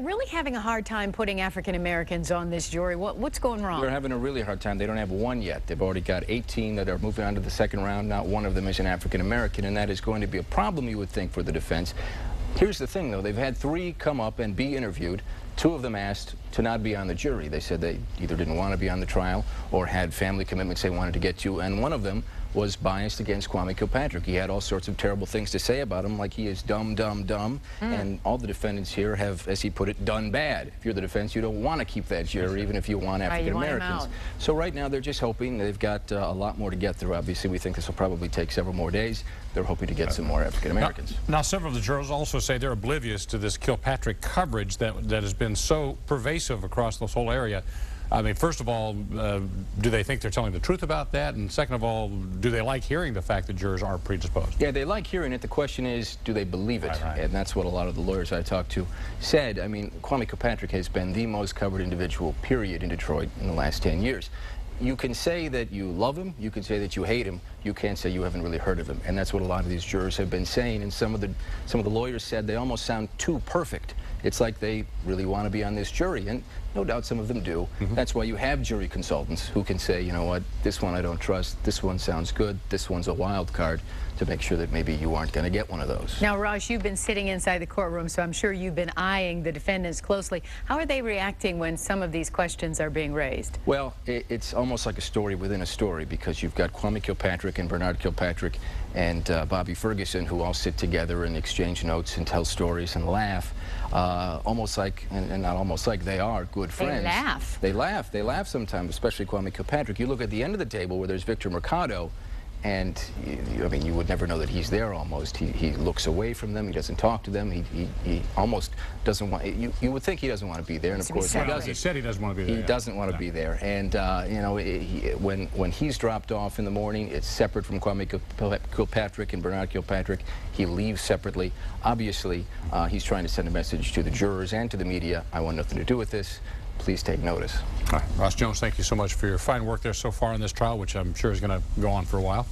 Really having a hard time putting African Americans on this jury. What's going wrong? They're having a really hard time. They don't have one yet. They've already got 18 that are moving on to the second round. Not one of them is an African American, and that is going to be a problem, you would think, for the defense. Here's the thing, though. They've had 3 come up and be interviewed. 2 of them asked to not be on the jury. They said they either didn't want to be on the trial or had family commitments they wanted to get to, and one of them was biased against Kwame Kilpatrick. He had all sorts of terrible things to say about him, like he is dumb, dumb, dumb, and all the defendants here have, as he put it, done bad. If you're the defense, you don't want to keep that jury, even if you want African Americans. So right now, they're just hoping. They've got a lot more to get through. Obviously, we think this will probably take several more days. They're hoping to get some more African Americans. Now, several of the jurors also say they're oblivious to this Kilpatrick coverage that has been so pervasive across this whole area. I mean, first of all, do they think they're telling the truth about that? And second of all, do they like hearing the fact that jurors are predisposed? Yeah, they like hearing it. The question is, do they believe it? Right. And that's what a lot of the lawyers I talked to said. I mean, Kwame Kilpatrick has been the most covered individual, period, in Detroit in the last 10 years. You can say that you love him, you can say that you hate him, you can't say you haven't really heard of him. And that's what a lot of these jurors have been saying. And some of the lawyers said they almost sound too perfect. It's like they really want to be on this jury, and no doubt some of them do. That's why you have jury consultants who can say, you know what, this one I don't trust, this one sounds good, this one's a wild card, to make sure that maybe you aren't going to get one of those. Now, Ross, you've been sitting inside the courtroom, so I'm sure you've been eyeing the defendants closely. How are they reacting when some of these questions are being raised? Well, it's almost like a story within a story, because you've got Kwame Kilpatrick and Bernard Kilpatrick and Bobby Ferguson, who all sit together and exchange notes and tell stories and laugh. Almost like, and not almost like, they are good friends. They laugh. They laugh. They laugh sometimes, especially Kwame Kilpatrick. You look at the end of the table where there's Victor Mercado, and I mean, you would never know that he's there almost. He looks away from them. He doesn't talk to them. He almost doesn't want, you would think he doesn't want to be there, and of course he doesn't. He said he doesn't want to be there. He doesn't want to be there. And, you know, when he's dropped off in the morning, it's separate from Kwame Kilpatrick and Bernard Kilpatrick. He leaves separately. Obviously, he's trying to send a message to the jurors and to the media. I want nothing to do with this. Please take notice. All right. Ross Jones, thank you so much for your fine work there so far in this trial, which I'm sure is going to go on for a while.